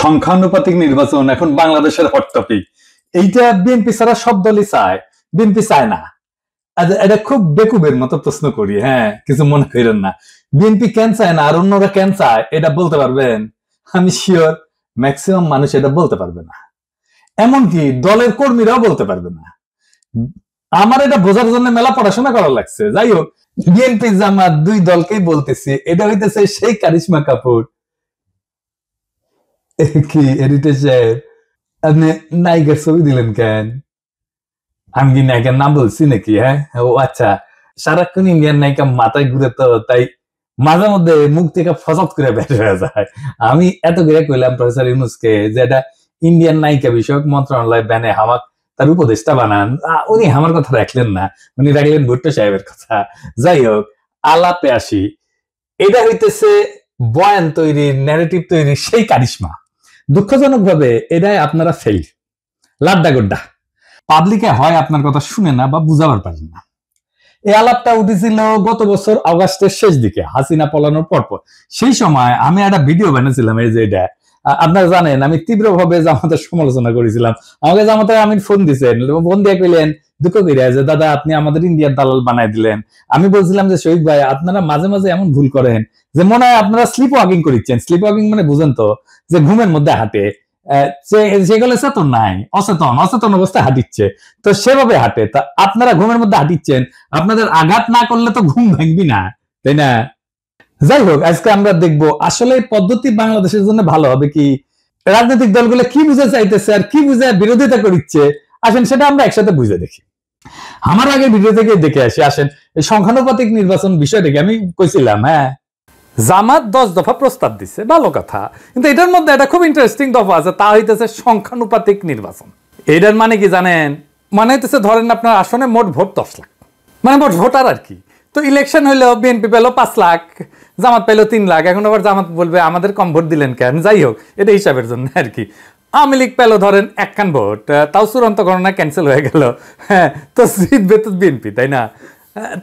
সংখ্যানুপাতিক নির্বাচন এখন বাংলাদেশের হট টপিক। এইটা বিএনপি ছাড়া সব দলই চায়, বিএনপি চায় না। এটা খুব বেকুবের মতো প্রশ্ন করি, হ্যাঁ, কিছু মনে করেন না। বিএনপি কেন চায় না আর অন্যরা কেন চায় এটা বলতে পারবেন? আমি শিওর ম্যাক্সিমাম মানুষ এটা বলতে পারবে না, এমনকি দলের কর্মীরাও বলতে পারবে না। আমার এটা বোঝার জন্য মেলা পড়াশোনা করা লাগছে। যাই হোক, বিএনপি জামাত দুই দলকেই বলতেছি, এটা হইতেছে সেই কারিশমা কাপুর কি এডিটর সাহেব, আপনি নায়িকার ছবি দিলেন কেন? আমি কি নায়িকার নাম বলছি নাকি? হ্যাঁ, ও আচ্ছা, সারাক্ষণ ইন্ডিয়ান নায়িকা মাথায় ঘুরে, তো তাই মাঝে মধ্যে মুখ থেকে ফসাদ করে বের হয়ে যায়। আমি এত করে কইলাম প্রফেসর ইউনূসকে যে এটা ইন্ডিয়ান নায়িকা বিষয়ক মন্ত্রণালয় ব্যানে হামাক তার উপদেষ্টা বানান, উনি আমার কথা রাখলেন না, উনি রাখলেন ভুট্টো সাহেবের কথা। যাই হোক, আলাপে আসি। এটা হইতেছে বয়ান তৈরির, ন্যারেটিভ তৈরির সেই কারিশমা। দুঃখজনক ভাবে এটাই আপনারা ফেল, লাড্ডা গোড্ডা। পাবলিকে হয় আপনার কথা শুনে না বা বুঝাবার পারেন না। এই আলাপটা উঠেছিল গত বছর আগস্টের শেষ দিকে, হাসিনা পলানোর পরপর। সেই সময় আমি একটা ভিডিও বানিয়েছিলাম, এই যে এটা আপনারা জানেন, আমি তীব্রভাবে জামাতের সমালোচনা করেছিলাম। আমাকে জামাতের আমি ফোন দিচ্ছেন, ফোন দিয়ে কইলেন দুঃখ করিয়া যে দাদা আপনি আমাদের ইন্ডিয়ার দালাল বানাই দিলেন। আমি বলছিলাম যে শহীদ ভাই, আপনারা মাঝে মাঝে এমন ভুল করেন যে মনে হয় আপনারা স্লিপ ওয়াকিং করিচ্ছেন। স্লিপ ওয়াকিং মানে বুঝেন তো, যে ঘুমের মধ্যে হাঁটে, সেগুলো চেতন নাই, অচেতন অবস্থায় হাঁটিচ্ছে, তো সেভাবে হাঁটে। তা আপনারা ঘুমের মধ্যে হাঁটিচ্ছেন, আপনাদের আঘাত না করলে তো ঘুম ভাঙবি না, তাই না? যাই হোক, আজকে আমরা দেখবো আসলে পদ্ধতি বাংলাদেশের জন্য ভালো হবে কি, রাজনৈতিক দলগুলো কি বুঝে চাইতেছে আর কি বুঝে বিরোধিতা করছে। আসেন সেটা আমরা একসাথে বুঝে দেখি। আমার আগে ভিডিও থেকে দেখে আসি। আসেন, এই সংখ্যানুপাতিক নির্বাচন বিষয়টাকে আমি কইছিলাম, হ্যাঁ, জামাত 10 দফা প্রস্তাব দিচ্ছে, ভালো কথা, কিন্তু এটার মধ্যে একটা খুব ইন্টারেস্টিং দফা আছে, তা হইতেছে সংখ্যানুপাতিক নির্বাচন। এটার মানে কি জানেন? মানে হইতেছে ধরেন আপনার আসনে মোট ভোট 10 লাখ, মানে মোট ভোটার আর কি। তো ইলেকশন হইলো বিএনপি পেল 5 লাখ, জামাত পেল 3 লাখ। এখন আবার জামাত বলবে আমাদের কম ভোট দিলেন কেন? যাই হোক, এটা হিসাবের জন্য আর কি। আওয়ামী লীগ পেল ধরেন 1 ভোট, তাও চূড়ান্ত গণনা ক্যান্সেল হয়ে গেল, হ্যাঁ, তো জিতবে তো বিএনপি, তাই না?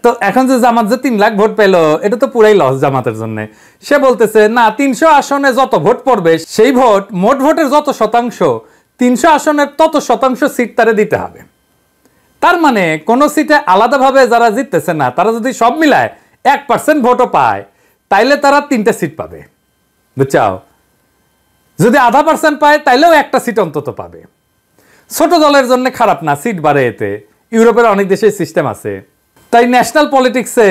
তো এখন যে জামাত যে 3 লাখ ভোট পেলো, এটা তো পুরাই লস জামাতের জন্য। সে বলতেছে না, 300 আসনে যত ভোট পড়বে সেই ভোট, মোট ভোটের যত শতাংশ, 300 আসনের তত শতাংশ সিট তারে দিতে হবে। তার মানে কোন সিটে আলাদাভাবে যারা জিততেছে না, তারা যদি সব মিলায় 1% ভোটও পায়, তাইলে তারা 3টে সিট পাবে, বুঝছাও? যদি 0.5% পায়, তাইলেও একটা সিট অন্তত পাবে। ছোট দলের জন্য খারাপ না, সিট বাড়ে এতে। ইউরোপের অনেক দেশে সিস্টেম আছে। তাই ন্যাশনাল পলিটিক্সে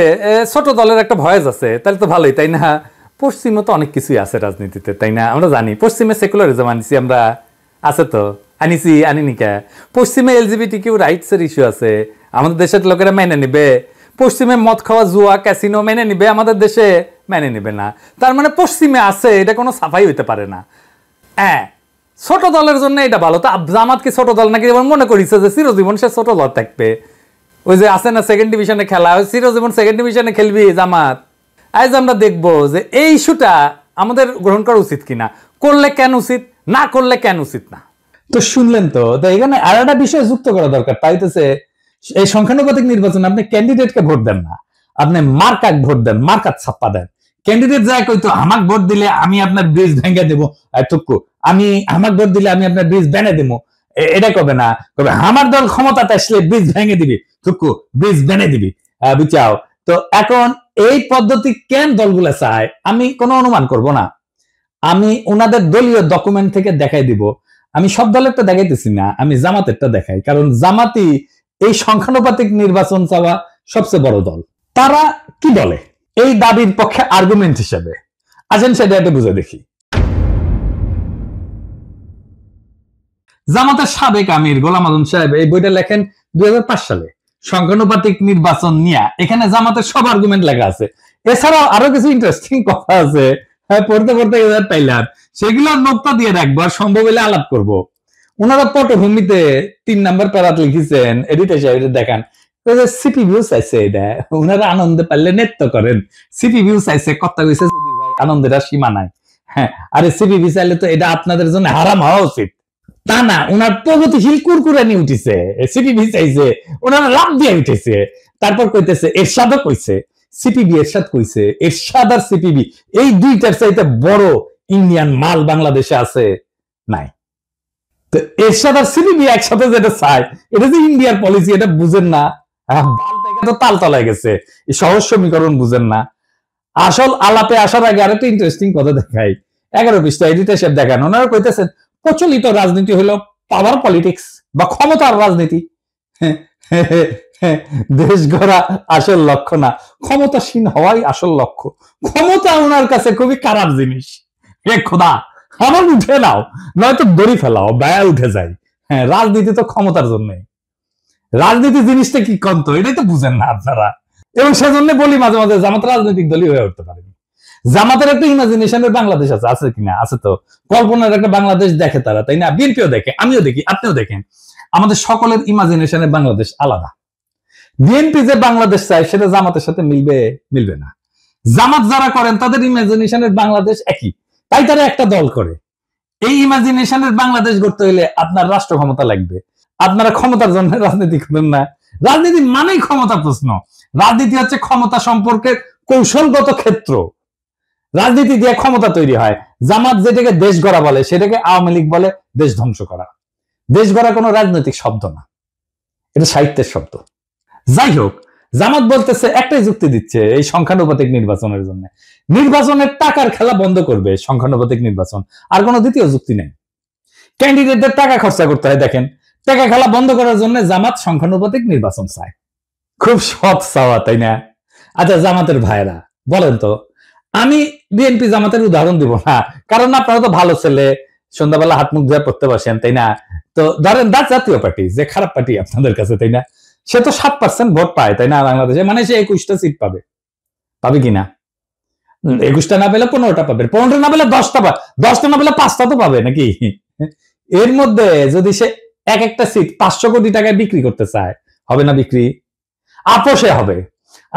ছোট দলের একটা ভয়েস আছে, তাহলে তো ভালোই, তাই না? পশ্চিমে তো অনেক কিছুই আছে রাজনীতিতে, তাই না? আমরা জানি পশ্চিমে সেকুলারিজম আনিছি আমরা, আছে তো, আনিনি কে? পশ্চিমে LGBTQ রাইটসের ইস্যু আছে, আমাদের দেশের লোকেরা মেনে নিবে? পশ্চিমে মদ খাওয়া, জুয়া, ক্যাসিনো মেনে নিবে? আমাদের দেশে মেনে নিবে না। তার মানে পশ্চিমে আছে, এটা কোনো সাফাই হইতে পারে না। হ্যাঁ, ছোট দলের জন্য এটা ভালো। তা জামাত কি ছোট দল নাকি? এবার মনে করিছে যে চিরজীবন সে ছোট দল থাকবে। ওই যে আছে না সেকেন্ড ডিভিশনে খেলা, ওই চিরজীবন সেকেন্ড ডিভিশনে খেলবি জামাত। আজ আমরা দেখবো যে এই ইস্যুটা আমাদের গ্রহণ করা উচিত কিনা, করলে কেন উচিত, না করলে কেন উচিত না। তো শুনলেন তো, এখানে আর একটা বিষয় যুক্ত করা দরকার, তাইতেছে এই সংখ্যানুপাতিক নির্বাচন আপনি ক্যান্ডিডেটকে ভোট দেন না, আপনি মার্কাক ভোট দেন, মার্কাত ছাপ্পা দেন। ক্যান্ডিডেট যায় কইতো আমাক ভোট দিলে আমি আপনার ব্রিজ ভেঙে দেবো, আমি আমাক ভোট দিলে আমি আপনার ব্রিজ ভেঙে দেবো, এটা কবে না, কবে আমার দল ক্ষমতাতে আসলে ব্রিজ ভেঙে দিবি, ব্রিজ ভেঙে দিবি, বুঝাও? তো এখন এই পদ্ধতি কেন দলগুলা চায় আমি কোনো অনুমান করব না, আমি ওনাদের দলীয় ডকুমেন্ট থেকে দেখাই দিব। আমি সব দলেরটা দেখাইতেছি না, আমি জামাতেরটা দেখাই, কারণ জামাতই এই সংখ্যানুপাতিক নির্বাচন চাওয়া সবচেয়ে বড় দল। তারা কি বলে এই দাবির পক্ষে আর্গুমেন্ট হিসেবে? আসেন সেটা একটু বুঝে দেখি। জামাতের সাবেক আমির গোলাম আজম সাহেব এই বইটা লেখেন 2005 সালে, সংখ্যানুপাতিক নির্বাচন নিয়ে। এখানে জামাতের সব আর্গুমেন্ট লেখা আছে। এছাড়াও আরো কিছু ইন্টারেস্টিং কথা আছে, পড়তে পড়তে পাইলাম, সেগুলো নোকতা দিয়ে রাখবো, আর সম্ভব হলে আলাপ করব। ওনারা পটভূমিতে 3 নাম্বার প্যারাত লিখেছেন, এডিটর সাহেব দেখান, সিপি ভিউ চাইছে, এটা ওনারা আনন্দে পারলে নৃত্য করেন। সিপি ভিউ চাইছে, কথা কইছে আনন্দের আর সীমা নাই। হ্যাঁ, আরে সিপি ভিউ চাইলে তো এটা আপনাদের জন্য হারাম হওয়া উচিত, তা না? ওনার প্রগতিশীল কুরকুরানি উঠিছে, সিপিবি চাইছে, ওনারা লাভ দিয়ে উঠেছে। তারপর কইতেছে এরশাদও কইছে, সিপিবি এরশাদ কইছে, এরশাদ আর সিপিবি এই দুইটার চাইতে বড় ইন্ডিয়ান মাল বাংলাদেশে আছে। নাই। তো এরশাদ আর সিপিবি একসাথে যেটা চায়, এটা যে ইন্ডিয়ার পলিসি, এটা বুঝেন না। তো তালতলায় গেছে, সহজ সমীকরণ বুঝেন না। আসল আলাপে আসার আগে আরেকটা ইন্টারেস্টিং কথা দেখাই। 11 পৃষ্ঠা এডিটর সাহেব দেখান, ওনারা কইতেছেন প্রচলিত রাজনীতি হলো পাওয়ার পলিটিক্স বা ক্ষমতার রাজনীতি। দেশ গড়া আসল লক্ষ্য না, ক্ষমতাসীন হওয়াই আসল লক্ষ্য। ক্ষমতা ওনার কাছে খুবই খারাপ জিনিস। খোদা আমার উঠে নাও, নয়তো দড়ি ফেলাও, ব্যয় উঠে যায়। হ্যাঁ, রাজনীতি তো ক্ষমতার জন্য। রাজনীতি জিনিসটা কি কন্ত, এটাই তো বুঝেন না আপনারা। এবং সেজন্য বলি মাঝে মাঝে জামাত রাজনৈতিক দলই হয়ে উঠতে পারেনি। জামাতের একটা ইমাজিনেশনের বাংলাদেশ আছে, আছে কিনা? আছে তো। কল্পনার একটা বাংলাদেশ দেখে তারা, তাই না? বিএনপিও দেখে, আমিও দেখি, আপনিও দেখেন। আমাদের সকলের ইমাজিনেশনের বাংলাদেশ আলাদা। বিএনপি যে বাংলাদেশ চায় সেটা জামাতের সাথে মিলবে? মিলবে না। জামাত যারা করেন তাদের ইমাজিনেশনের বাংলাদেশ একই, তাই তারা একটা দল করে। এই ইমাজিনেশনের বাংলাদেশ গড়তে হলে আপনার রাষ্ট্র ক্ষমতা লাগবে। আপনারা ক্ষমতার জন্য রাজনীতি করেন না। রাজনীতি মানেই ক্ষমতা প্রশ্ন। রাজনীতি হচ্ছে ক্ষমতা সম্পর্কের কৌশলগত ক্ষেত্র। রাজনীতি দিয়ে ক্ষমতা তৈরি হয়। জামাত যেটাকে দেশ গড়া বলে সেটাকে আওয়ামী লীগ বলে দেশ ধ্বংস করা। দেশ গড়া কোনো রাজনৈতিক শব্দ না, এটা সাহিত্যের শব্দ। যাই হোক, জামাত বলতেছে, একটাই যুক্তি দিচ্ছে এই সংখ্যানুপাতিক নির্বাচনের জন্য। নির্বাচনের টাকার খেলা বন্ধ করবে সংখ্যানুপাতিক নির্বাচন, আর কোনো দ্বিতীয় যুক্তি নেই। ক্যান্ডিডেটদের টাকা খরচা করতে হয়। দেখেন, টাকা খেলা বন্ধ করার জন্য জামাত সংখ্যানুপাতিক নির্বাচন চায়। খুব সৎ চাওয়া, তাই না? আচ্ছা জামাতের ভাইরা বলেন তো, আমি বিএনপি জামাতের উদাহরণ দিব না, কারণ আপনারা তো ভালো ছেলে, সন্ধ্যাবেলা হাত মুখ ধুয়ে পড়তে বসেন, তাই না? তো ধরেন দা জাতীয় পার্টি, যে খারাপ পার্টি আপনাদের কাছে, তাই না? সে তো 7% ভোট পায়, তাই না? বাংলাদেশে মানে সে 21টা সিট পাবে, পাবে কিনা? 21টা না পেলে 15টা পাবে, 15টা না পেলে 10টা পাবে, 10টা না পেলে 5টা তো পাবে নাকি? এর মধ্যে যদি সে এক একটা সিট 500 কোটি টাকায় বিক্রি করতে চায়, হবে না বিক্রি? আপোষে হবে।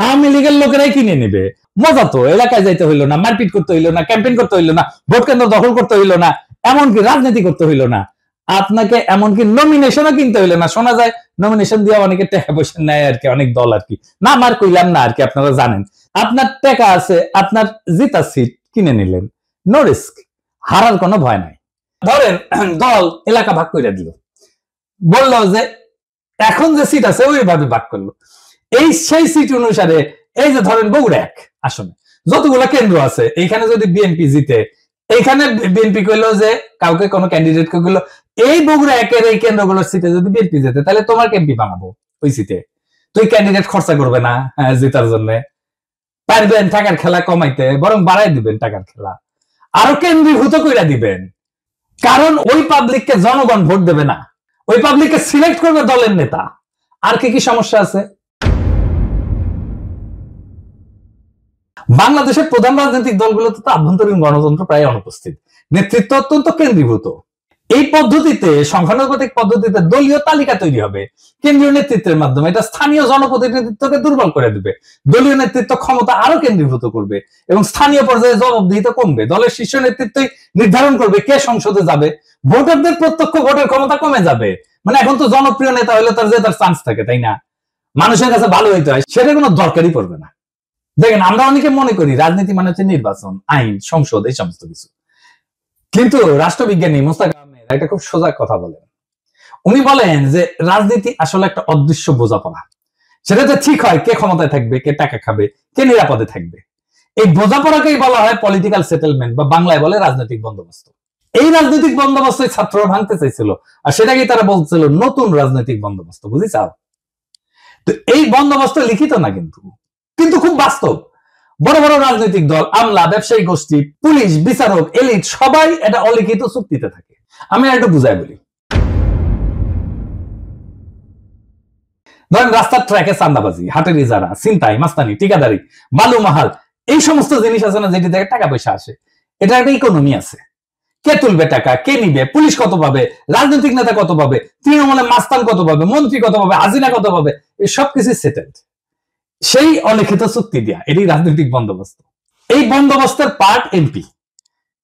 আওয়ামী লীগের লোকেরাই কিনে নেবে। মজা তো, এলাকায় যাইতে হইলো না, মারপিট করতে হইলো না, ক্যাম্পেইন করতে হইলো না, ভোট কেন্দ্র দখল করতে হইলো না, এমনকি রাজনীতি করতে হইলো না। আপনাকে এমনকি নমিনেশনও কিনতে হইলো না। শোনা যায় নমিনেশন দিয়ে অনেকে টাকা পয়সা নেয় আর কি, অনেক দল আর কি। না মার কইলাম না আর কি, আপনারা জানেন। আপনার টাকা আছে, আপনার জিতা সিট কিনে নিলেন, নো রিস্ক, হারার কোনো ভয় নাই। ধরেন দল এলাকা ভাগ করে দিল, বললো যে এখন যে সিট আছে ওইভাবে ভাগ করলো। এই সেই সিট অনুসারে এই যে ধরেন বগুড়া 1 আসনে যতগুলো কেন্দ্র আছে, এইখানে যদি বিএনপি জিতে, এইখানে বিএনপি কইলো যে কাউকে কোনো ক্যান্ডিডেট কে কইলো এই বগুড়া 1-এর এই কেন্দ্রগুলোর সিটে যদি বিএনপি জিতে তাহলে তোমার এমপি বানাবো ওই সিটে। তুই ক্যান্ডিডেট খরচা করবে না জেতার জন্য, পারবেন টাকার খেলা কমাইতে, বরং বাড়াই দিবেন টাকার খেলা, আরো কেন্দ্রীভূত কইরা দিবেন। কারণ ওই পাবলিককে জনগণ ভোট দেবে না, ওই পাবলিককে সিলেক্ট করবে দলের নেতা। আর কি কি সমস্যা আছে? বাংলাদেশের প্রধান রাজনৈতিক দলগুলোতে তো আভ্যন্তরীণ গণতন্ত্র প্রায় অনুপস্থিত, নেতৃত্ব অত্যন্ত কেন্দ্রীভূত। এই পদ্ধতিতে, সংখ্যানুপাতিক পদ্ধতিতে দলীয় তালিকা তৈরি হবে কেন্দ্রীয় নেতৃত্বের মাধ্যমে। এটা স্থানীয় জনপ্রতিনিধিত্বকে দুর্বল করে দিবে। দলীয় নেতৃত্ব ক্ষমতা আরো কেন্দ্রীভূত করবে এবং স্থানীয় পর্যায়ে জবাবদিহিতা কমবে। দলের শীর্ষ নেতৃত্বই নির্ধারণ করবে কে সংসদে যাবে। ভোটারদের প্রত্যক্ষ ভোটের ক্ষমতা কমে যাবে। মানে এখন তো জনপ্রিয় নেতা হলে তার জেতার চান্স থাকে, তাই না? মানুষের কাছে ভালো হইতে হয়, সেটা কোনো দরকারই পড়বে না। দেখেন, আমরা অনেকে মনে করি রাজনীতি মানে হচ্ছে নির্বাচন, আইন, সংসদ, এই সমস্ত কিছু। কিন্তু রাষ্ট্রবিজ্ঞানী মোস্তাক আহমেদ একটা খুব সোজা কথা বলেন। উনি বলেন যে রাজনীতি আসলে একটা অদৃশ্য বোঝাপড়া। সেটাতে ঠিক হয় কে ক্ষমতায় থাকবে, কে টাকা খাবে, কে নিরাপদে থাকবে। এই বোঝাপড়াকেই বলা হয় পলিটিক্যাল সেটেলমেন্ট, বা বাংলায় বলে রাজনৈতিক বন্দোবস্ত। এই রাজনৈতিক বন্দোবস্ত ছাত্ররা ভাঙতে চাইছিল, আর সেটাকেই তারা বলছিল নতুন রাজনৈতিক বন্দোবস্ত। বুঝিছাও? তো এই বন্দোবস্ত লিখিত না, কিন্তু কিন্তু খুব বাস্তব। বড় বড় রাজনৈতিক দল, আমলা, ব্যবসায়ী গোষ্ঠী, পুলিশ, বিচারক, এলিট সবাই এটা অলিখিত চুক্তিতে থাকে। আমি একটু বুঝাই বলি। ধরেন রাস্তার ট্র্যাকে চাঁদাবাজি, হাটের ইজারা, ছিনতাই, মাস্তানি, ঠিকাদারি, বালু মাহাল, এই সমস্ত জিনিস আছে না, যেটি থেকে টাকা পয়সা আসে। এটা একটা ইকোনমি আছে। কে তুলবে টাকা, কে নিবে, পুলিশ কত পাবে, রাজনৈতিক নেতা কত পাবে, তৃণমূলে মাস্তান কত পাবে, মন্ত্রী কত পাবে, হাজিরা কত পাবে, এই সবকিছু সেটেলড সেই অলিখিত চুক্তি দিয়া। এটি রাজনৈতিক বন্দোবস্ত। এই বন্দোবস্তের পার্ট এমপি।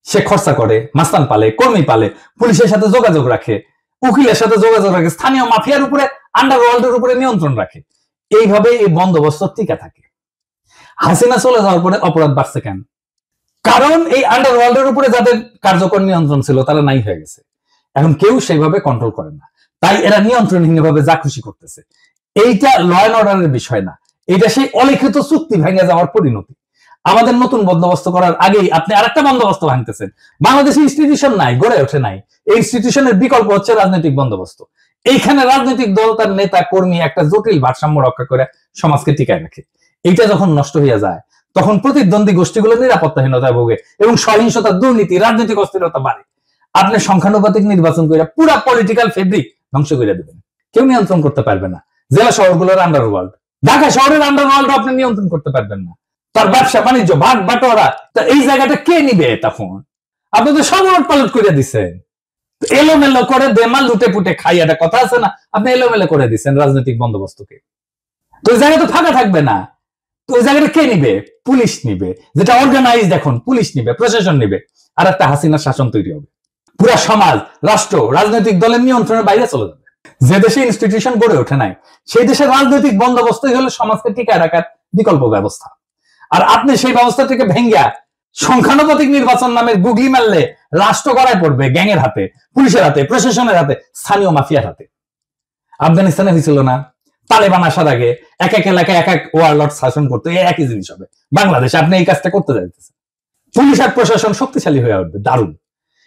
সে খরচা করে, মাস্তান পালে, কর্মী পালে, পুলিশের সাথে যোগাযোগ রাখে, উকিলের সাথে যোগাযোগ রাখে, স্থানীয় মাফিয়ার উপরে, আন্ডারওয়ার্ল্ডের উপরে নিয়ন্ত্রণ রাখে। এইভাবে এই বন্দোবস্ত টিকে থাকে। হাসিনা চলে যাওয়ার পরে অপরাধ বাড়ছে কেন? কারণ এই আন্ডারওয়ার্ল্ডের উপরে যাদের কার্যকর নিয়ন্ত্রণ ছিল তারা নাই হয়ে গেছে। এখন কেউ সেইভাবে কন্ট্রোল করে না, তাই এরা নিয়ন্ত্রণহীনভাবে যা খুশি করতেছে। এইটা ল অ্যান্ড অর্ডারের বিষয় না, এটা সেই অলিখিত চুক্তি ভেঙে যাওয়ার পরিণতি। আমাদের নতুন বন্দোবস্ত করার আগেই আপনি আরেকটা বন্দোবস্ত ভাঙতেছেন। বাংলাদেশে ইনস্টিটিউশন নাই, গড়ে ওঠে নাই। এই ইনস্টিটিউশনের বিকল্প হচ্ছে রাজনৈতিক বন্দোবস্ত। এইখানে রাজনৈতিক দল তার নেতা কর্মী একটা জটিল ভারসাম্য রক্ষা করে সমাজকে টিকায় রাখে। এইটা যখন নষ্ট হয়ে যায় তখন প্রতিদ্বন্দ্বী গোষ্ঠীগুলো নিরাপত্তাহীনতায় ভোগে এবং সহিংসতা, দুর্নীতি, রাজনৈতিক অস্থিরতা বাড়ে। আপনি সংখ্যানুপাতিক নির্বাচন করে পুরা পলিটিক্যাল ফেব্রিক ধ্বংস করে দেবেন, কেউ নিয়ন্ত্রণ করতে পারবে না। জেলা শহরগুলোর আন্ডারওয়ার্ল্ড, ঢাকা শহরের আন্ডারওয়ার্ল্ড আপনি নিয়ন্ত্রণ করতে পারবেন না। তার ব্যবসা বাণিজ্য ভাগ বাটোয়ারা, এই জায়গাটা কে নিবে? তখন আপনি তো সব উলট পালট করে দিচ্ছেন, এলোমেলো করে বেমাল লুটে পুটে খাই, একটা কথা আছে না, আপনি এলোমেলো করে দিচ্ছেন রাজনৈতিক বন্দোবস্তকে। তো ওই জায়গা তো ফাঁকা থাকবে না, তো ওই জায়গাটা কে নিবে? পুলিশ নিবে, যেটা অর্গানাইজ, এখন পুলিশ নিবে, প্রশাসন নিবে, আর একটা হাসিনার শাসন তৈরি হবে। পুরা সমাজ, রাষ্ট্র রাজনৈতিক দলের নিয়ন্ত্রণের বাইরে চলে যাবে। যে দেশে ইনস্টিটিউশন গড়ে ওঠে নাই সেই দেশের রাজনৈতিক বন্দোবস্তই হলো সমাজকে টিকায় রাখার বিকল্প ব্যবস্থা। আর আপনি সেই ব্যবস্থাটিকে ভেঙ্গা সংখ্যানুপাতিক নির্বাচন নামের গুগলি মারলে রাষ্ট্র গড়ায় পড়বে গ্যাংয়ের হাতে, পুলিশের হাতে, প্রশাসনের হাতে, স্থানীয় মাফিয়ার হাতে। আফগানিস্তানে হয়েছিল না, তালেবান আসার আগে এক এক এলাকায় এক এক ওয়ারলর্ড শাসন করতে, একই জিনিস হবে বাংলাদেশে। আপনি এই কাজটা করতে যাইতেছেন, পুলিশ আর প্রশাসন শক্তিশালী হয়ে উঠবে, দারুণ।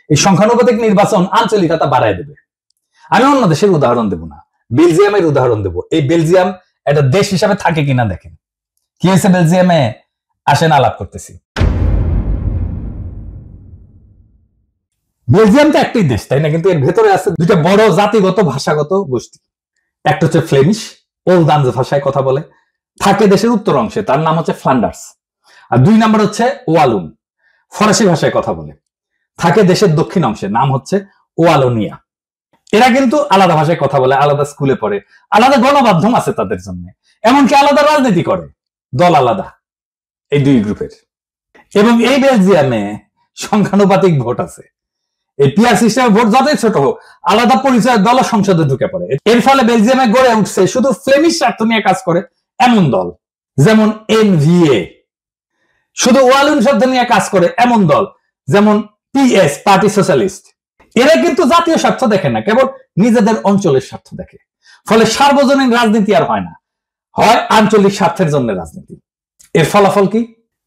এই সংখ্যানুপাতিক নির্বাচন আঞ্চলিকতা বাড়ায় দেবে। আমি অন্য দেশের উদাহরণ দেব না, বেলজিয়ামের উদাহরণ দেব। এই বেলজিয়াম একটা দেশ হিসাবে থাকে কিনা দেখেন। কি হয়েছে বেলজিয়ামে? আসেন আলাপ করতেছি। বেলজিয়াম তো একটাই দেশ, তাই না? কিন্তু এর ভেতরে আছে দুইটা বড় জাতিগত ভাষাগত গোষ্ঠী। একটা হচ্ছে ফ্লেমিশ, ওলদান্স ভাষায় কথা বলে, থাকে দেশের উত্তর অংশে, তার নাম হচ্ছে ফ্লান্ডার্স। আর 2 নম্বর হচ্ছে ওয়ালুন, ফরাসি ভাষায় কথা বলে, থাকে দেশের দক্ষিণ অংশে, নাম হচ্ছে ওয়ালোনিয়া। এরা কিন্তু আলাদা ভাষায় কথা বলে, আলাদা স্কুলে পড়ে, আলাদা গণমাধ্যম আছে তাদের জন্য, এমনকি আলাদা রাজনীতি করে, দল আলাদা এই 2 গ্রুপের। এবং এই বেলজিয়ামে সংখ্যানুপাতিক ভোট আছে। এই পিয়ার সিস্টেমে ভোট যতই ছোট হোক, আলাদা পরিচয়ের দল সংসদে ঢুকে পড়ে। এর ফলে বেলজিয়ামে গড়ে উঠছে শুধু ফ্লেমিশ স্বার্থ নিয়ে কাজ করে এমন দল, যেমন এনভিএ। শুধু ওয়ালুন স্বার্থ নিয়ে কাজ করে এমন দল, যেমন পিএস, পার্টি সোশ্যালিস্ট। এরা কিন্তু জাতীয় স্বার্থ দেখে না, কেবল নিজেদের অঞ্চলের স্বার্থ দেখে। ফলে সার্বজনীন রাজনীতি আর হয় না, হয় আঞ্চলিক স্বার্থের জন্য রাজনীতি। এর ফলাফল কি?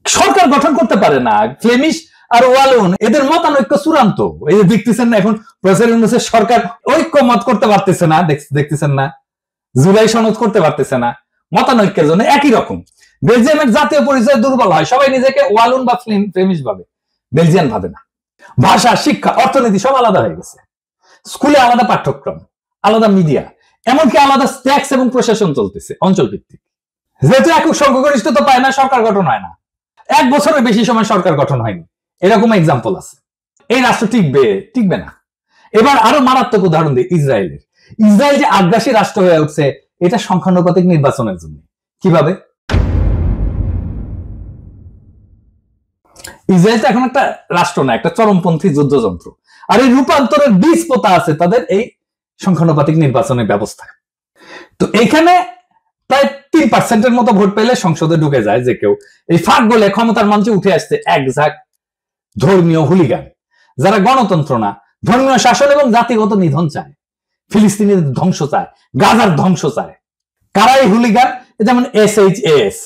সরকার গঠন করতে পারে না। ফ্লেমিশ আর ওয়ালুন এদের মতানৈক্য চূড়ান্ত। এই যে দেখতেছেন না, এখন প্রেসিডেন্ট সরকার ঐক্যমত করতে পারতেছে না, দেখতেছেন না, জুলাই সনদ করতে পারতেছে না, মতানৈক্যের জন্য একই রকম। বেলজিয়ামের জাতীয় পরিচয় দুর্বল হয়, সবাই নিজেকে ওয়ালুন বা ফ্লেমিশ ভাবে, বেলজিয়ান ভাবে না। ভাষা, শিক্ষা, অর্থনীতি সব আলাদা হয়ে গেছে। স্কুলে আলাদা পাঠ্যক্রম, আলাদা মিডিয়া, এমনকি আলাদা ট্যাক্স এবং প্রশাসন চলতেছে অঞ্চল ভিত্তিক। যেহেতু একক সংখ্যাগরিষ্ঠতা পায় না, সরকার গঠন হয় না। 1 বছরের বেশি সময় সরকার গঠন হয়নি, এরকম এক্সাম্পল আছে। এই রাষ্ট্র টিকবে না। এবার আরো মারাত্মক উদাহরণ দিই ইসরায়েলের। ইসরায়েল যে আগ্রাসী রাষ্ট্র হয়ে উঠছে, এটা সংখ্যানুপাতিক নির্বাচনের জন্য। কিভাবে? ইসরায়েল এখন একটা রাষ্ট্র না, একটা চরমপন্থী যুদ্ধযন্ত্র। আর এই রূপান্তরের বীজ পোতা আছে তাদের এই সংখ্যানুপাতিক নির্বাচনের ব্যবস্থা। তো এখানে প্রায় 3% মতো ভোট পেলে সংসদে ঢুকে যায় যে কেউ। এই ফাঁক গলে ক্ষমতার মঞ্চে উঠে আসছে এক ঝাঁক ধর্মীয় হুলিগান, যারা গণতন্ত্র না, ধর্মীয় শাসন এবং জাতিগত নিধন চায়, ফিলিস্তিনের ধ্বংস চায়, গাজার ধ্বংস চায়। কারা এই হুলিগান? যেমন SHAS,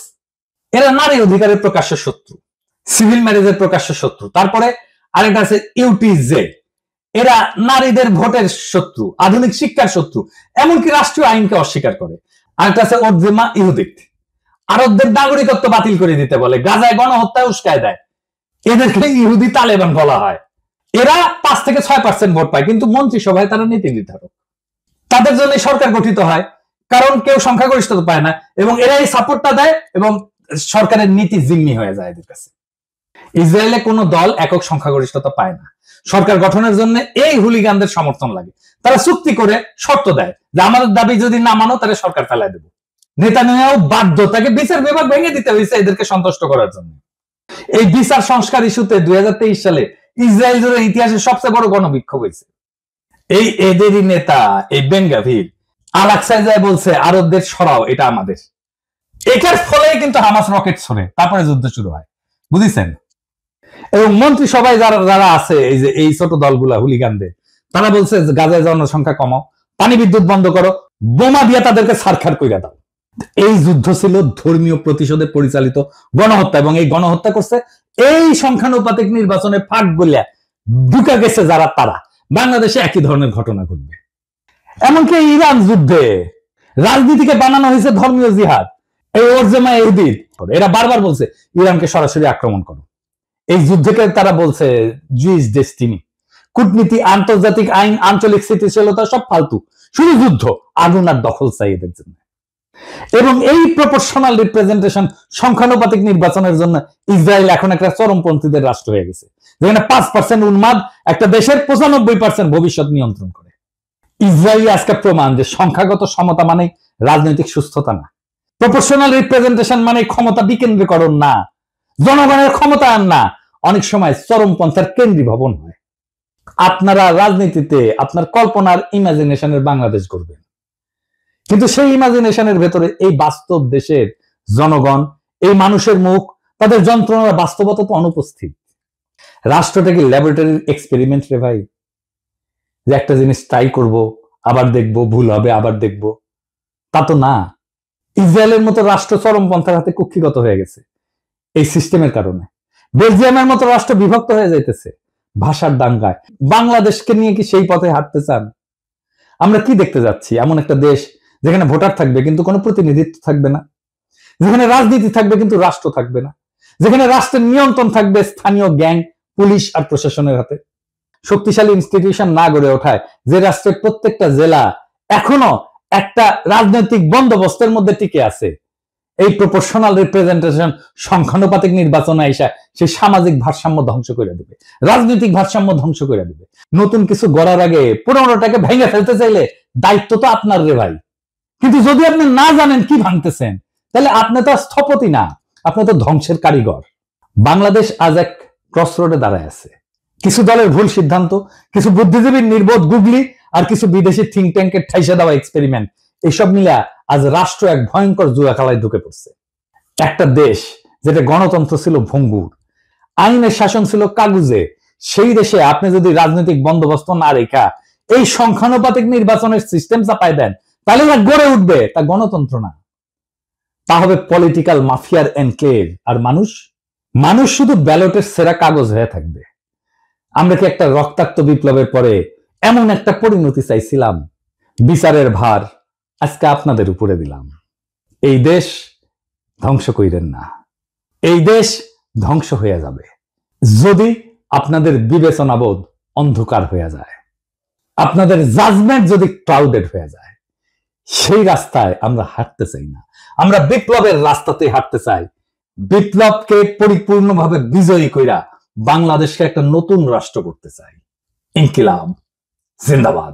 এরা নারী অধিকারের প্রকাশ্য শত্রু, সিভিল ম্যারেজের প্রকাশ্য শত্রু। তারপরে আরেকটা আছে UTJ, এরা নারীদের ভোটের শত্রু, আধুনিক শিক্ষার শত্রু, এমনকি রাষ্ট্রীয় আইনকে অস্বীকার করে। আরেকটা আছে ওজেমা ইহুদিক, আরবদের নাগরিকত্ব বাতিল করে দিতে বলে, গাজায় গণহত্যায় উস্কায় দেয়। এদেরকে ইহুদি তালেবান বলা হয়। এরা 5 থেকে 6% ভোট পায়, কিন্তু মন্ত্রিসভায় তারা নীতি নির্ধারক। তাদের জন্য সরকার গঠিত হয়, কারণ কেউ সংখ্যাগরিষ্ঠতা পায় না, এবং এরা এই সাপোর্টটা দেয় এবং সরকারের নীতি জিম্মি হয়ে যায় এদের কাছে। ইসরায়েলে কোনো দল একক সংখ্যাগরিষ্ঠতা পায় না। সরকার গঠনের জন্য এই হুলিগানদের সমর্থন লাগে। তারা চুক্তি করে শর্ত দেয় যে আমাদের দাবি যদি না মানো তাহলে সরকার ফেলায় দেব। নেতানিয়াহু বাধ্য, তাকে বিচার বিভাগ ভেঙে দিতে হয়েছে এদেরকে সন্তুষ্ট করার জন্য। এই বিচার সংস্কার ইস্যুতে 2023 সালে ইসরায়েল জুড়ে ইতিহাসের সবচেয়ে বড় গণবিক্ষোভ হয়েছে। এই এদেরই নেতা এই বেনগাভির আল-আকসায় যায় বলছে আরবদের সরাও, এটা আমাদের। এটার ফলে কিন্তু হামাস রকেট ছড়ে, তারপরে যুদ্ধ শুরু হয়, বুঝেছেন? এবং মন্ত্রিসভায় যারা আছে এই যে এই ছোট দলগুলা হুলিগানদের, তারা বলছে গাজায় জনসংখ্যা কমাও, পানি বিদ্যুৎ বন্ধ করো, বোমা দিয়ে তাদেরকে ছারখার কইরা দাও। এই যুদ্ধ ছিল ধর্মীয় প্রতিশোধে পরিচালিত গণহত্যা, এবং এই গণহত্যা করছে এই সংখ্যানুপাতিক নির্বাচনে ফাঁক গলিয়া ঢুকা গেছে যারা, তারা। বাংলাদেশে একই ধরনের ঘটনা ঘটবে। এমনকি ইরান যুদ্ধে রাজনীতিকে বানানো হয়েছে ধর্মীয় জিহাদ। এই ওরজেমা ইহুদির এরা বারবার বলছে ইরানকে সরাসরি আক্রমণ করো। এই যুদ্ধকে তারা বলছে জুইস ডেস্টিনি। কূটনীতি, আন্তর্জাতিক আইন, আঞ্চলিক স্থিতিশীলতা সব ফালতু, শুধু যুদ্ধ, আগুন আর দখল চাই এদের জন্য। এবং এই প্রপোর্শনাল রিপ্রেজেন্টেশন, সংখ্যানুপাতিক নির্বাচনের জন্য ইসরায়েল এখন একটা চরমপন্থীদের রাষ্ট্র হয়ে গেছে, যেখানে 5% উন্মাদ একটা দেশের 95% ভবিষ্যৎ নিয়ন্ত্রণ করে। ইসরায়েল আজকে প্রমাণ যে সংখ্যাগত সমতা মানে রাজনৈতিক সুস্থতা না, প্রপোর্শনাল রিপ্রেজেন্টেশন মানে ক্ষমতা বিকেন্দ্রীকরণ না, জনগণের ক্ষমতায়ন না, অনেক সময় চরমপন্থার কেন্দ্রীভবন হয়। আপনারা রাজনীতিতে আপনার কল্পনার ইমাজিনেশনের বাংলাদেশ গড়বেন, কিন্তু সেই ইমাজিনেশনের ভেতরে এই বাস্তব দেশের জনগণ, এই মানুষের মুখ, তাদের যন্ত্রণার বাস্তবতা তো অনুপস্থিত। রাষ্ট্রটা কি ল্যাবরেটরির এক্সপেরিমেন্ট রে ভাই, যে একটা জিনিস ট্রাই করব, আবার দেখব, ভুল হবে, আবার দেখব? তা তো না। ইসরায়েলের মতো রাষ্ট্র চরমপন্থার হাতে কুক্ষিগত হয়ে গেছে এই সিস্টেমের কারণে। বেলজিয়ামের মতো রাষ্ট্র বিভক্ত হয়ে যাইতেছে ভাষার দাঙ্গায়। বাংলাদেশকে নিয়ে কি সেই পথে হাঁটতে চান? আমরা কি দেখতে যাচ্ছি? এমন একটা দেশ যেখানে ভোটার থাকবে কিন্তু কোনো প্রতিনিধিত্ব থাকবে না, যেখানে রাজনীতি থাকবে কিন্তু রাষ্ট্র থাকবে না, যেখানে রাষ্ট্রের নিয়ন্ত্রণ থাকবে স্থানীয় গ্যাং, পুলিশ আর প্রশাসনের হাতে। শক্তিশালী ইনস্টিটিউশন না গড়ে ওঠায় যে রাষ্ট্রের প্রত্যেকটা জেলা এখনো একটা রাজনৈতিক বন্দোবস্তের মধ্যে টিকে আছে, এই প্রপোর্শনাল রিপ্রেজেন্টেশন, সংখ্যানুপাতিক নির্বাচন আইসা সেই সামাজিক ভারসাম্য ধ্বংস করে দেবে, রাজনৈতিক ভারসাম্য ধ্বংস করে দেবে। নতুন কিছু গড়ার আগে পুরোনোটাকে ভেঙে ফেলতে চাইলে দায়িত্ব তো আপনার রে ভাই। কিন্তু যদি আপনি না জানেন কি ভাঙতেছেন, তাহলে আপনি তো স্থপতি না, আপনি তো ধ্বংসের কারিগর। বাংলাদেশ আজ এক ক্রসরোডে দাঁড়ায় আছে। কিছু দলের ভুল সিদ্ধান্ত, কিছু বুদ্ধিজীবীর নির্বোধ গুগলি, আর কিছু বিদেশি থিঙ্ক ট্যাঙ্কের ঠাইসা দেওয়া এক্সপেরিমেন্ট, এসব মিলা আজ রাষ্ট্র এক ভয়ঙ্কর জুয়া খেলায় ঢুকে পড়ছে। একটা দেশ যেটা গণতন্ত্র ছিল ভঙ্গুর, আইনের শাসন ছিল কাগুজে, সেই দেশে আপনি যদি রাজনৈতিক বন্দোবস্ত না রেখা এই সংখ্যানুপাতিক নির্বাচনের সিস্টেম চাপায় দেন, তাহলে গড়ে উঠবে তা গণতন্ত্র না, তা হবে পলিটিক্যাল মাফিয়ার এনক্লেভ। আর মানুষ শুধু ব্যালটের সেরা কাগজ হয়ে থাকবে। আমরা কি একটা রক্তাক্ত বিপ্লবের পরে এমন একটা পরিণতি চাইছিলাম? বিচারের ভার আজকে আপনাদের উপরে দিলাম। এই দেশ ধ্বংস কইরেন না, এই দেশ ধ্বংস হয়ে যাবে যদি আপনাদের বিবেচনাবোধ অন্ধকার হয়ে যায়, আপনাদের জাজমেন্ট যদি ক্লাউডেড হয়ে যায়। সেই রাস্তায় আমরা হাঁটতে চাই না, আমরা বিপ্লবের রাস্তাতে হাঁটতে চাই। বিপ্লবকে পরিপূর্ণভাবে বিজয়ী কইরা বাংলাদেশকে একটা নতুন রাষ্ট্র করতে চাই। ইনকিলাব জিন্দাবাদ।